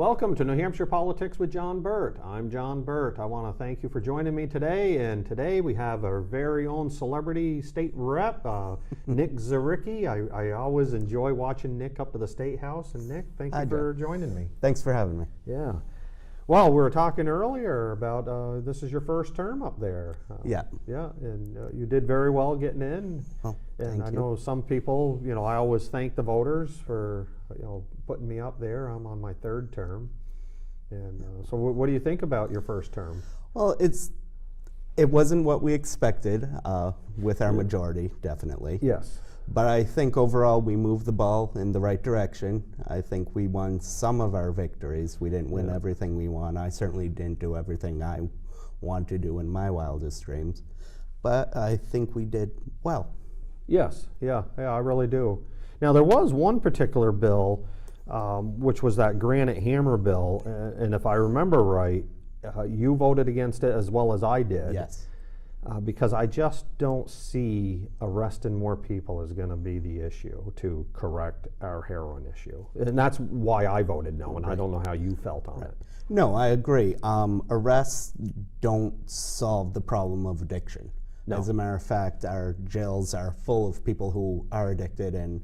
Welcome to New Hampshire Politics with John Burt. I'm John Burt. I want to thank you for joining me today. And today we have our very own celebrity state rep, Nick Zaricki. I always enjoy watching Nick up to the State House. And Nick, thank you for joining me. Thanks for having me. Yeah. Well, we were talking earlier about this is your first term up there. Yeah. Yeah, and you did very well getting in. Oh, and I know some people, I always thank the voters for, putting me up there. I'm on my third term. And so what do you think about your first term? Well, it wasn't what we expected with our majority, definitely. Yes. But I think overall we moved the ball in the right direction. I think we won some of our victories. We didn't win everything we won. I certainly didn't do everything I wanted to do in my wildest dreams. But I think we did well. Yes, yeah, I really do. Now there was one particular bill, which was that Granite hammer bill, and if I remember right, you voted against it as well as I did. Yes. Because I just don't see arresting more people is going to be the issue to correct our heroin issue. And that's why I voted no, and I don't know how you felt on it. No, I agree. Arrests don't solve the problem of addiction. No. As a matter of fact, our jails are full of people who are addicted, and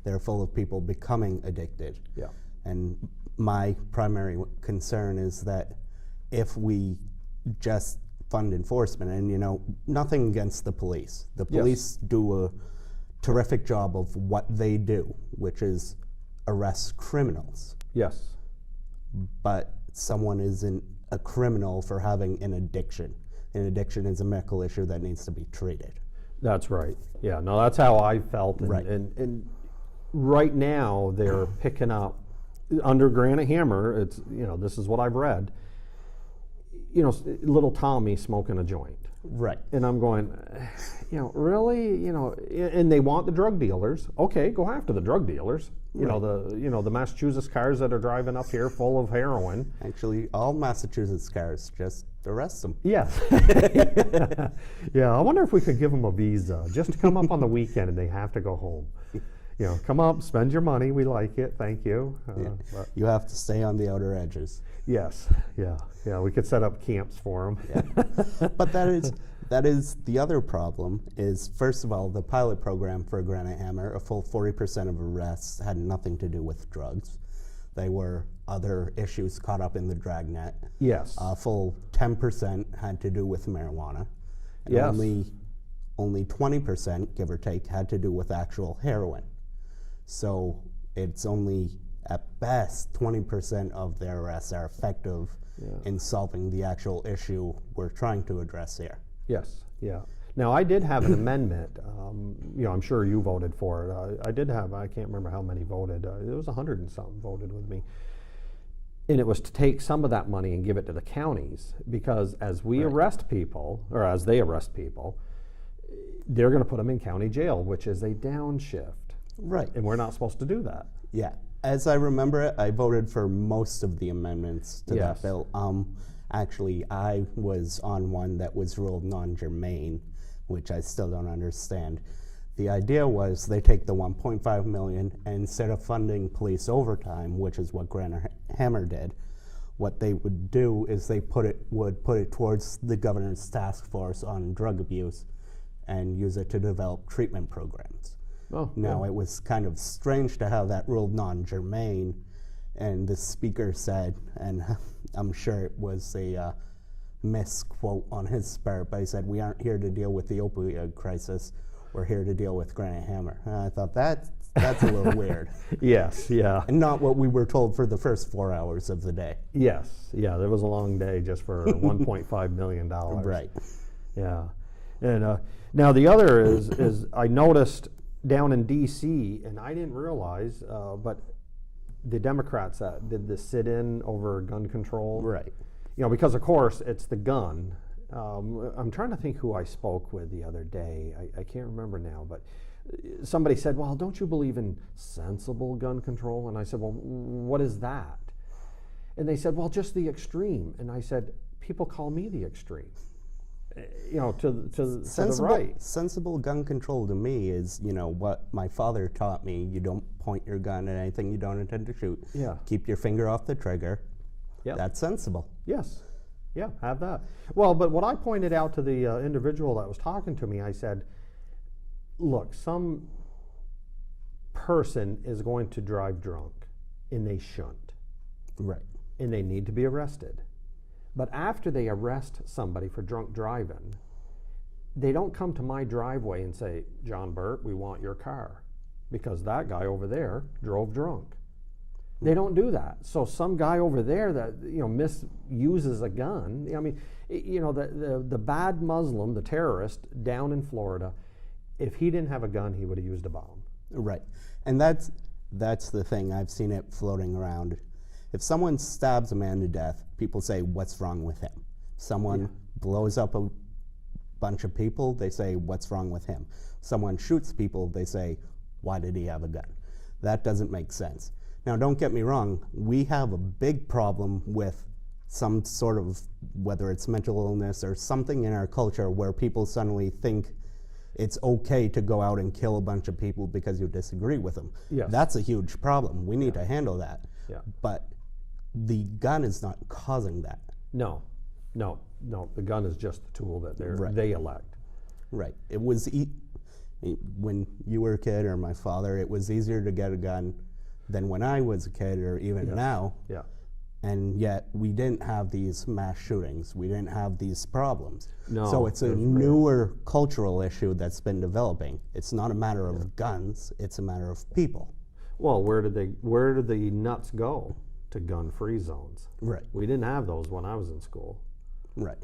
they're full of people becoming addicted. Yeah. And my primary concern is that if we just fund enforcement, and nothing against the police. The police do a terrific job of what they do, which is arrest criminals. Yes. But someone isn't a criminal for having an addiction. An addiction is a medical issue that needs to be treated. That's right. Yeah, no, that's how I felt. And, Right. and right now they're picking up, under Granite Hammer, it's, this is what I've read, little Tommy smoking a joint. Right. And I'm going, really? And they want the drug dealers. Okay, go after the drug dealers. The Massachusetts cars that are driving up here full of heroin. Actually, all Massachusetts cars, just arrest them. Yes. Yeah, I wonder if we could give them a visa just to come up on the weekend and they have to go home. Come up, spend your money. We like it. Thank you. You have to stay on the outer edges. Yes. Yeah. We could set up camps for them. Yeah. But that is the other problem. Is first of all, the pilot program for Granite Hammer, a full 40% of arrests had nothing to do with drugs. They were other issues caught up in the dragnet. Yes. A full 10% had to do with marijuana. And Yes. only 20%, give or take, had to do with actual heroin. So it's only at best 20% of their arrests are effective in solving the actual issue we're trying to address here. Yes. Yeah. Now I did have an amendment. I'm sure you voted for it. I did have. I can't remember how many voted. It was 100 and something voted with me. And it was to take some of that money and give it to the counties, because as we arrest people, or as they arrest people, they're going to put them in county jail, which is a downshift. Right. And we're not supposed to do that. Yeah. As I remember it, I voted for most of the amendments to Yes. that bill. Actually, I was on one that was ruled non-germane, which I still don't understand. The idea was they take the 1.5 million, and instead of funding police overtime, which is what Granite Hammer did, what they would do is they would put it towards the governor's task force on drug abuse and use it to develop treatment programs. Oh, Now, it was kind of strange to have that ruled non-germane, and the speaker said, and I'm sure it was a misquote on his part, but he said, "We aren't here to deal with the opioid crisis, we're here to deal with Granite Hammer." And I thought, that's a little weird. Yes. Yeah. And not what we were told for the first 4 hours of the day. Yes. Yeah. There was a long day just for $1.5 million. Right. Yeah. And now the other is I noticed down in D.C., and I didn't realize, but the Democrats that did the sit-in over gun control. Right. Because of course it's the gun. I'm trying to think who I spoke with the other day. I can't remember now, but somebody said, "Well, don't you believe in sensible gun control?" And I said, "Well, what is that?" And they said, "Well, just the extreme." And I said, "People call me the extreme." to the Sensible, right. sensible gun control to me is, what my father taught me. You don't point your gun at anything you don't intend to shoot. Yeah. Keep your finger off the trigger. Yep. That's sensible. Yes. Yeah, have that. Well, but what I pointed out to the individual that was talking to me, I said, look, some person is going to drive drunk, and they shouldn't. Right. And they need to be arrested. But after they arrest somebody for drunk driving, they don't come to my driveway and say, John Burt, we want your car, because that guy over there drove drunk. They don't do that. So some guy over there that misuses a gun. I mean, the bad Muslim, the terrorist down in Florida, if he didn't have a gun, he would have used a bomb. Right, and that's the thing. I've seen it floating around. If someone stabs a man to death, people say, "What's wrong with him?" Someone blows up a bunch of people, they say, "What's wrong with him?" Someone shoots people, they say, "Why did he have a gun?" That doesn't make sense. Now, don't get me wrong, we have a big problem with some sort of, whether it's mental illness or something in our culture where people suddenly think it's okay to go out and kill a bunch of people because you disagree with them. Yes. That's a huge problem. We need to handle that. Yeah. But the gun is not causing that. No. The gun is just the tool that they elect. Right. It was, when you were a kid or my father, it was easier to get a gun than when I was a kid or even now. Yeah. And yet we didn't have these mass shootings. We didn't have these problems. No, so it's a newer cultural issue that's been developing. It's not a matter of guns, it's a matter of people. Well, where did the nuts go? To gun-free zones. Right. We didn't have those when I was in school. Right.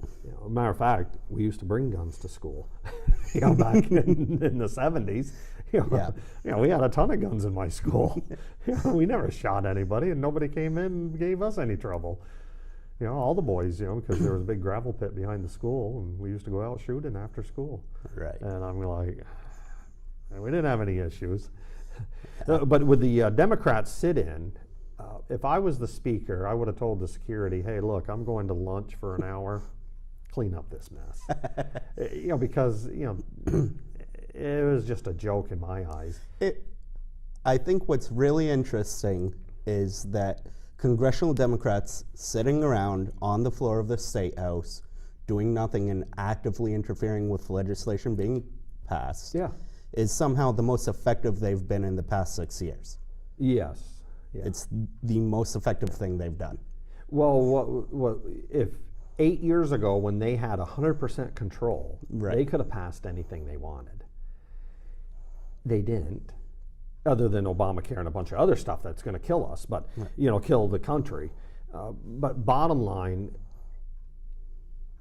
Matter of fact, we used to bring guns to school. Back in the 70s. We had a ton of guns in my school. We never shot anybody, and nobody came in and gave us any trouble. All the boys, because there was a big gravel pit behind the school, and we used to go out shooting after school. Right. And I'm like, we didn't have any issues. But with the Democrats sit-in, if I was the speaker, I would have told the security, hey, look, I'm going to lunch for an hour. Clean up this mess. Because, it was just a joke in my eyes. I think what's really interesting is that Congressional Democrats sitting around on the floor of the State House doing nothing and actively interfering with legislation being passed is somehow the most effective they've been in the past 6 years. Yes. Yeah. It's the most effective thing they've done. Well, what if 8 years ago when they had 100% control, they could have passed anything they wanted. They didn't, other than Obamacare and a bunch of other stuff that's going to kill us, but kill the country. But bottom line,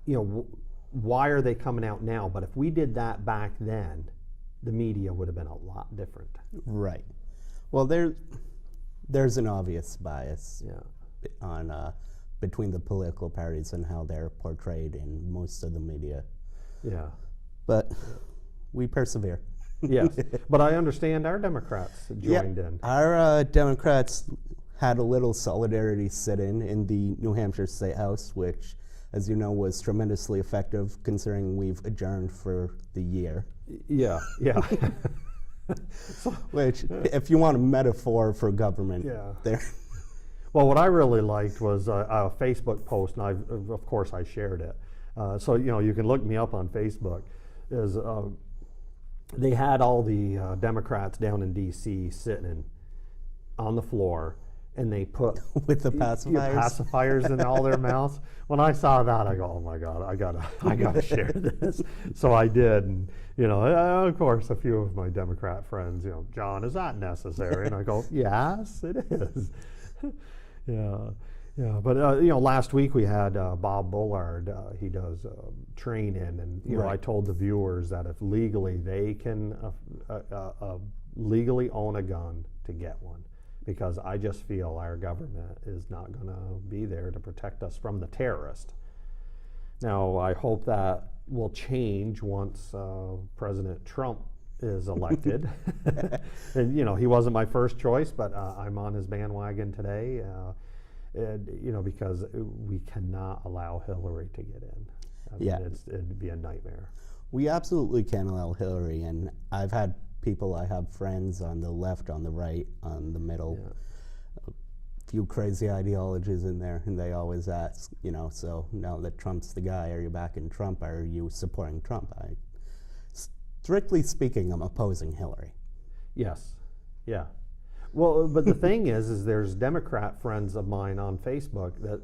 why are they coming out now? But if we did that back then, the media would have been a lot different. Right. Well, there's an obvious bias on between the political parties and how they're portrayed in most of the media. Yeah. But we persevere. Yes, but I understand our Democrats joined in. Our Democrats had a little solidarity sit-in the New Hampshire State House, which, as you know, was tremendously effective considering we've adjourned for the year. Yeah. Which, if you want a metaphor for government, there. Well, what I really liked was a Facebook post, and of course I shared it. So you can look me up on Facebook. They had all the Democrats down in D.C. sitting on the floor, and they put with the pacifiers in all their mouths. When I saw that, I go, "Oh my God, I gotta share this." So I did, and of course, a few of my Democrat friends, John, is that necessary? And I go, "Yes, it is." Yeah, but last week we had Bob Bullard. He does training, and I told the viewers that if legally they can legally own a gun, to get one, because I just feel our government is not going to be there to protect us from the terrorist. Now, I hope that will change once President Trump is elected. And he wasn't my first choice, but I'm on his bandwagon today. Because we cannot allow Hillary to get in. I Yeah. mean, it'd be a nightmare. We absolutely can't allow Hillary, and I've had people, I have friends on the left, on the right, on the middle, Yeah. a few crazy ideologies in there, and they always ask, you know, so now that Trump's the guy, are you backing Trump, or are you supporting Trump? Strictly speaking, I'm opposing Hillary. Yes. Yeah. Well, but the thing is there's Democrat friends of mine on Facebook that,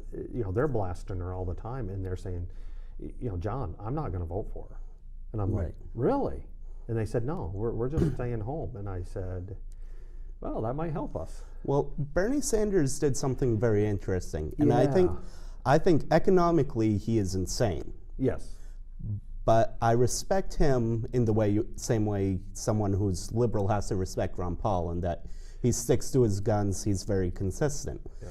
they're blasting her all the time, and they're saying, John, I'm not going to vote for her. And I'm like, Right. really? And they said, no, we're just staying home. And I said, well, that might help us. Well, Bernie Sanders did something very interesting, and I Yeah. think economically he is insane. Yes. But I respect him in the same way someone who's liberal has to respect Ron Paul, in that he sticks to his guns, he's very consistent. Yeah.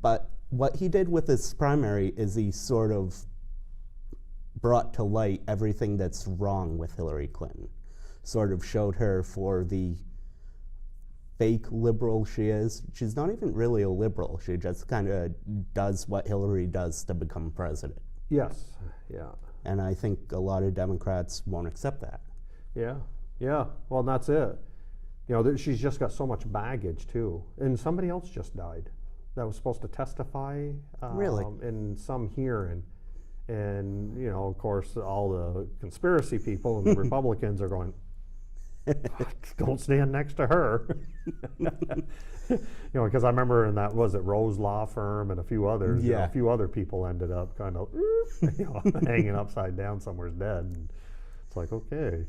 But what he did with his primary is he sort of brought to light everything that's wrong with Hillary Clinton. Sort of showed her for the fake liberal she is. She's not even really a liberal. She just kind of does what Hillary does to become president. Yes. Yeah. And I think a lot of Democrats won't accept that. Yeah. Yeah. Well, that's it. She's just got so much baggage too. And somebody else just died that was supposed to testify. Really? In some hearing. And, of course, all the conspiracy people and the Republicans are going, don't stand next to her. Because I remember in that, was it Rose Law Firm and a few others, Yeah. a few other people ended up kind of hanging upside down somewhere's dead. And it's like, okay.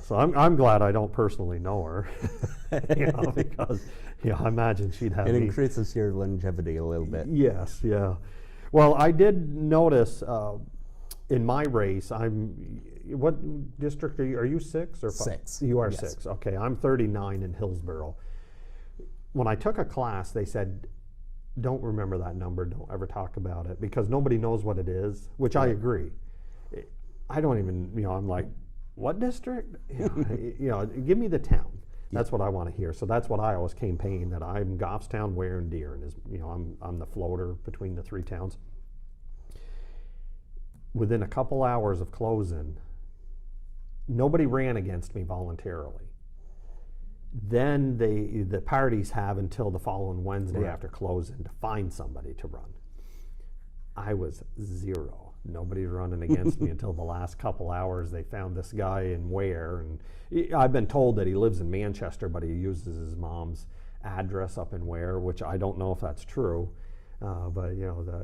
So I'm glad I don't personally know her, because I imagine she'd have It me. increases your longevity a little bit. Yes, yeah. Well, I did notice in my race, what district are you? Are you 6 or 5? 6. You are Yes. 6. Okay, I'm 39 in Hillsborough. When I took a class, they said, don't remember that number, don't ever talk about it, because nobody knows what it is, which I agree. I don't even, I'm like, what district? Give me the town. That's what I want to hear. So that's what I always campaign, that I'm Goffstown, Ware, and Deer, and I'm the floater between the 3 towns. Within a couple hours of closing, nobody ran against me voluntarily. Then the parties have until the following Wednesday after closing to find somebody to run. I was 0. Nobody's running against me until the last couple hours. They found this guy in Ware, and I've been told that he lives in Manchester, but he uses his mom's address up in Ware, which I don't know if that's true. But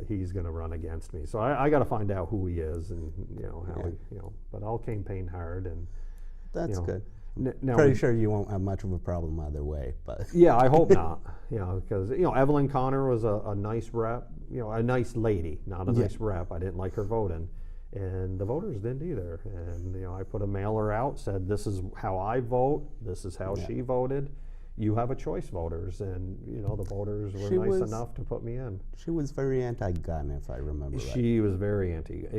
he's going to run against me, so I got to find out who he is, and how he, But I'll campaign hard, and That's good. Now, Pretty sure you won't have much of a problem either way, but yeah, I hope not. Because Evelyn Connor was a nice rep, a nice lady, not a nice rep. I didn't like her voting, and the voters didn't either. And I put a mailer out, said this is how I vote, this is how she voted. You have a choice, voters, and the voters were nice enough to put me in. she was very anti-gun, if I remember right. She was very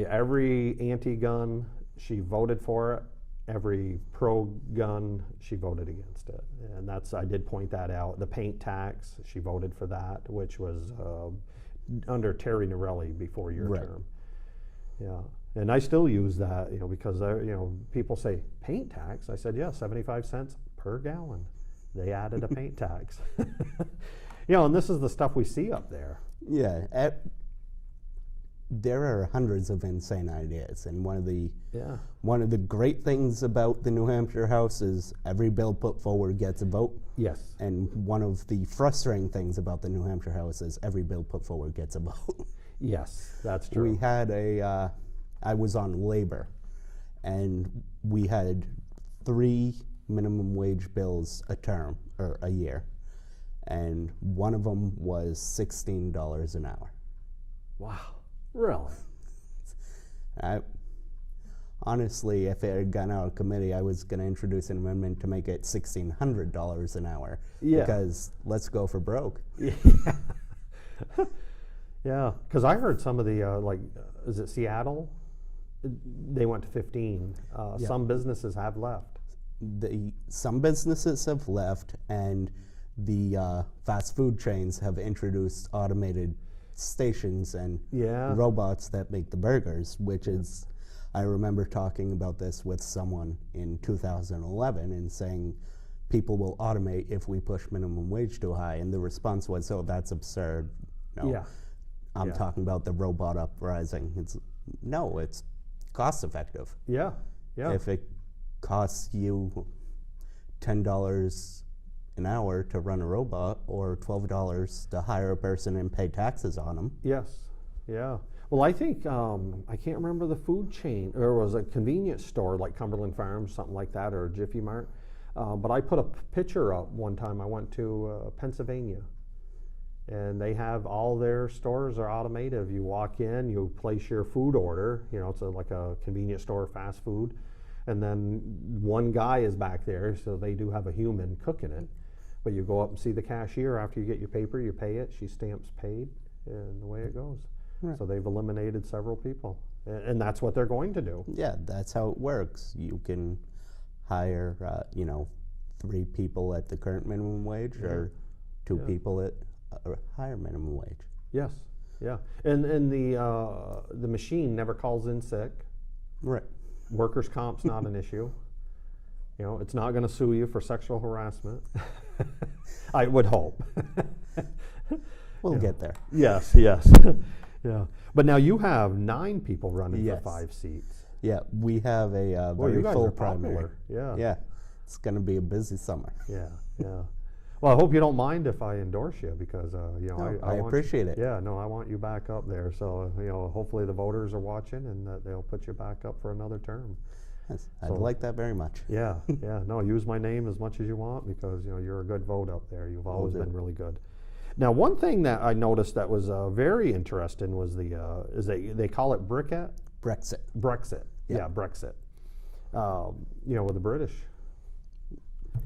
every anti-gun, she voted for it. Every pro-gun, she voted against it, and I did point that out. The paint tax, she voted for that, which was under Terry Norelli before your term. Yeah, and I still use that, because people say paint tax. I said, yeah, 75 cents per gallon. They added a paint tax. And this is the stuff we see up there. Yeah, there are hundreds of insane ideas, and one of the great things about the New Hampshire House is every bill put forward gets a vote. Yes. And one of the frustrating things about the New Hampshire House is every bill put forward gets a vote. Yes, that's true. We had I was on labor, and we had 3 minimum wage bills a term, or a year, and one of them was $16 an hour. Wow. Really? Honestly, if it had gone out of committee, I was going to introduce an amendment to make it $1,600 an hour. Yeah. Because let's go for broke. Yeah. Yeah, because I heard some of the, is it Seattle? They went to 15. Some businesses have left. Some businesses have left, and the fast food chains have introduced automated stations and Yeah. robots that make the burgers, which is, I remember talking about this with someone in 2011 and saying people will automate if we push minimum wage too high, and the response was, oh, that's absurd. No, Yeah. I'm Yeah. talking about the robot uprising. It's cost effective. Yeah. Yeah. If it costs you $10 an hour to run a robot or $12 to hire a person and pay taxes on them. Yes. Yeah. Well, I think I can't remember the food chain, or it was a convenience store like Cumberland Farms, something like that, or Jiffy Mart. But I put a picture up one time. I went to Pennsylvania, and they have all their stores are automated. You walk in, you place your food order. You know, it's like a convenience store, fast food, and then one guy is back there, so they do have a human cooking it. But you go up and see the cashier after you get your paper, you pay it, she stamps paid, and away it goes. Right. So they've eliminated several people, and that's what they're going to do. Yeah, that's how it works. You can hire, 3 people at the current minimum wage or 2 people at a higher minimum wage. Yes, yeah, and the machine never calls in sick. Right. Workers' comp's not an issue. You know, it's not going to sue you for sexual harassment. I would hope. We'll get there. Yes, yes. Yeah. But now you have 9 people running Yes. for 5 seats. Yeah, we have a Well, you very guys full are primary. popular. Yeah. Yeah, it's going to be a busy summer. Yeah, yeah. Well, I hope you don't mind if I endorse you, because No, I I want appreciate you, it. Yeah, no, I want you back up there. So hopefully the voters are watching, and that they'll put you back up for another term. Yes, I'd So- like that very much. Yeah, yeah. No, use my name as much as you want, because you're a good vote up there. You've always do. been really good. Now, one thing that I noticed that was very interesting was is they call it Brexit. Brexit. Yeah, Brexit. With the British.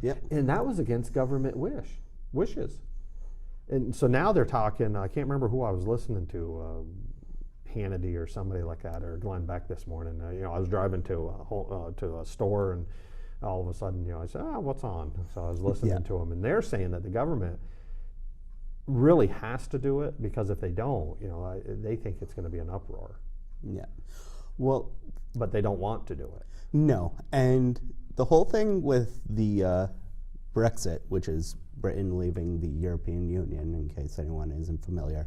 Yep. And that was against government wishes. And so now they're talking, I can't remember who I was listening to, Hannity or somebody like that, or Glenn Beck this morning. I was driving to a store, and all of a sudden, I said, what's on? So I was listening to them, and they're saying that the government really has to do it, because if they don't, they think it's going to be an uproar. Yeah. Well, But they don't want to do it. no. And the whole thing with the Brexit, which is Britain leaving the European Union, in case anyone isn't familiar,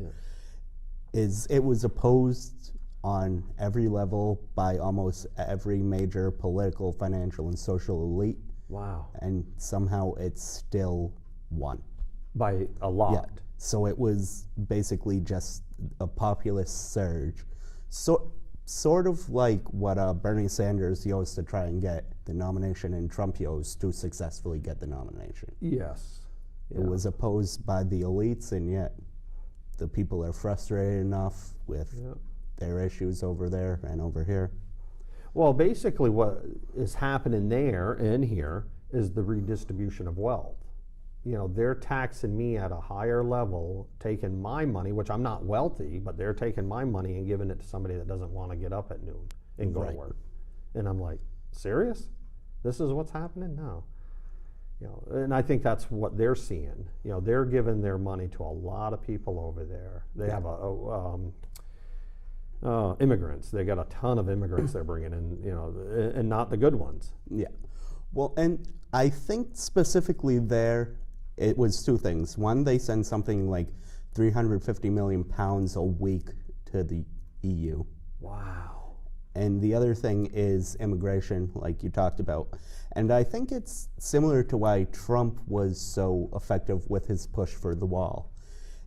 is it was opposed on every level by almost every major political, financial, and social elite, Wow. and somehow it still won. By a lot. Yeah. So it was basically just a populist surge. So, sort of like what Bernie Sanders used to try and get the nomination, and Trump used to successfully get the nomination. Yes. It was opposed by the elites, and yet the people are frustrated enough with their issues over there and over here. Well, basically what is happening there and here is the redistribution of wealth. They're taxing me at a higher level, taking my money, which I'm not wealthy, but they're taking my money and giving it to somebody that doesn't want to get up at noon and go to Right. work. And I'm like, serious? This is what's happening now? And I think that's what they're seeing. They're giving their money to a lot of people over there. They have immigrants. They got a ton of immigrants they're bringing in, and not the good ones. Yeah. Well, and I think specifically there, it was 2 things. One, they send something like 350 million pounds a week to the EU. Wow. And the other thing is immigration, like you talked about. And I think it's similar to why Trump was so effective with his push for the wall,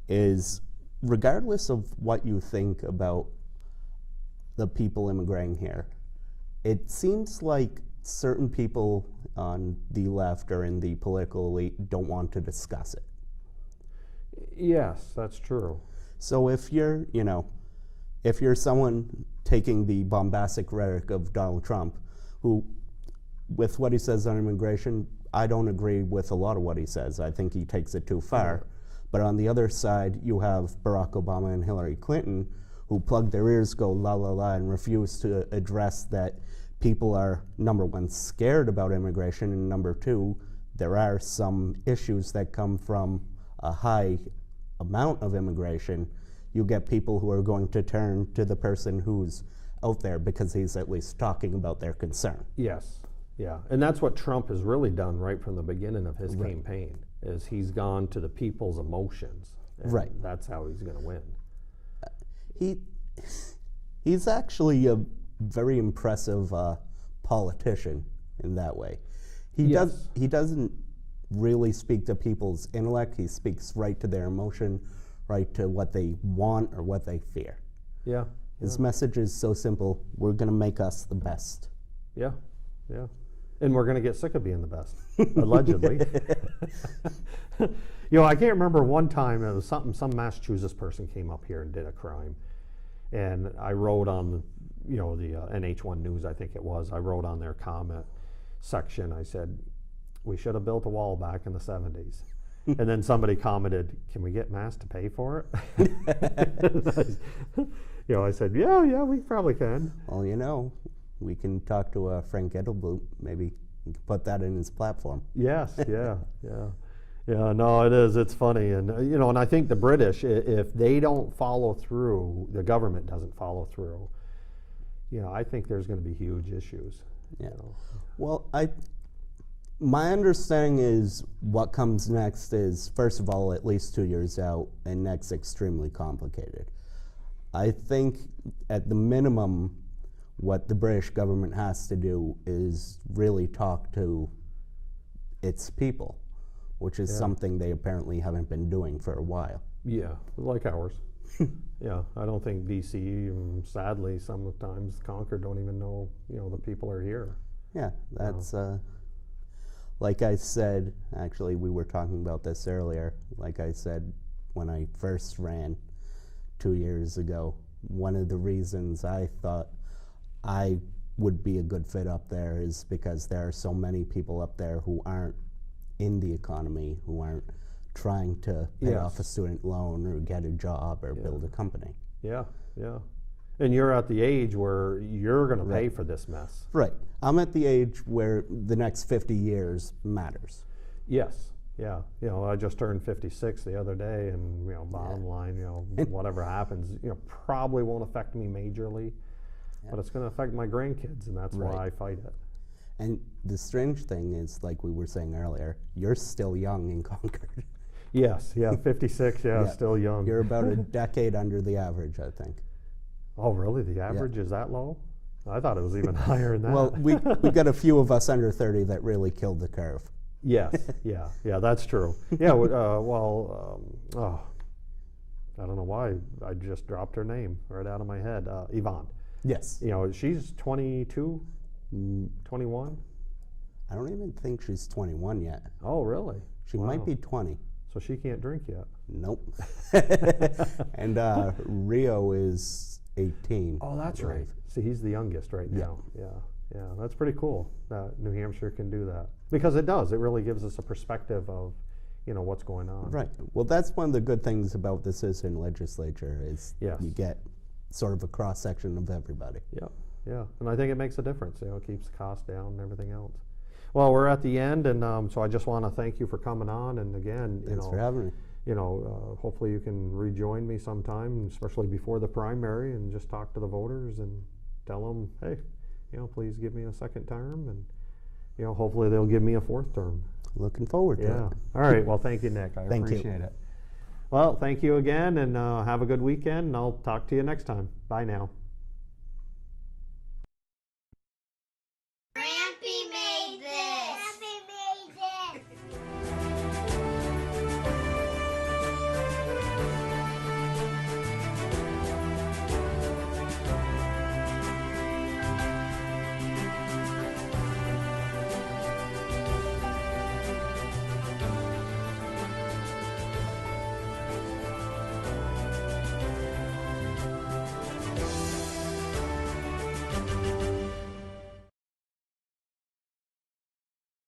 is regardless of what you think about the people immigrating here, it seems like certain people on the left or in the political elite don't want to discuss it. Yes, that's true. So if you're someone taking the bombastic rhetoric of Donald Trump, who, with what he says on immigration, I don't agree with a lot of what he says. I think he takes it too far. But on the other side, you have Barack Obama and Hillary Clinton, who plug their ears, go la la la, and refuse to address that people are, number one, scared about immigration, and number two, there are some issues that come from a high amount of immigration, you get people who are going to turn to the person who's out there because he's at least talking about their concern. Yes, yeah, and that's what Trump has really done right from the beginning of his campaign, is he's gone to the people's emotions. And Right. that's how he's going to win. He's actually a very impressive politician in that way. He doesn't really speak to people's intellect. He speaks right to their emotion, right to what they want or what they fear. Yeah. His message is so simple: we're going to make us the best. Yeah, yeah. And we're going to get sick of being the best, allegedly. I can't remember one time, it was some Massachusetts person came up here and did a crime. And I wrote on, the NH1 News, I think it was, I wrote on their comment section, I said, we should have built a wall back in the 70s. And then somebody commented, can we get Mass to pay for it? I said, yeah, we probably can. Well, we can talk to Frank Edelblut. Maybe he can put that in his platform. Yes, yeah. Yeah, no, it is. It's funny. And, and I think the British, if they don't follow through, the government doesn't follow through, I think there's going to be huge issues. Yeah. Well, my understanding is what comes next is, first of all, at least 2 years out, and next extremely complicated. I think at the minimum, what the British government has to do is really talk to its people, which is something they apparently haven't been doing for a while. Yeah, like ours. Yeah, I don't think DC, sadly, sometimes Concord don't even know, the people are here. Yeah, that's, like I said, actually, we were talking about this earlier. Like I said, when I first ran 2 years ago, one of the reasons I thought I would be a good fit up there is because there are so many people up there who aren't in the economy, who aren't trying to pay off a student loan or get a job or build a company. Yeah. And you're at the age where you're going to pay for this mess. Right. I'm at the age where the next 50 years matters. Yes. Yeah. I just turned 56 the other day, and bottom line, whatever happens, probably won't affect me majorly, but it's going to affect my grandkids, and that's why I fight it. And the strange thing is, like we were saying earlier, you're still young in Concord. Yes. Yeah. 56. Yeah. Still young. You're about a decade under the average, I think. Oh, really? The average is that low? I thought it was even higher than that. Well, we got a few of us under 30 that really killed the curve. Yes, yeah, that's true. Yeah, I don't know why I just dropped her name right out of my head. Yvonne. Yes. She's 22, 21. I don't even think she's 21 yet. Oh, really? She might be 20. So she can't drink yet. Nope. And Rio is 18. Oh, that's right. See, he's the youngest right now. Yeah, that's pretty cool that New Hampshire can do that. Because it does. It really gives us a perspective of, what's going on. Right. Well, that's one of the good things about the citizen legislature is you get sort of a cross-section of everybody. Yeah. And I think it makes a difference. It keeps the cost down and everything else. Well, we're at the end, and so I just want to thank you for coming on. And again, Thanks for having me. Hopefully you can rejoin me sometime, especially before the primary, and just talk to the voters and tell them, hey, please give me a second term, and hopefully they'll give me a fourth term. Looking forward to it. All right. Well, thank you, Nick. I appreciate it. Well, thank you again, and have a good weekend, and I'll talk to you next time. Bye now.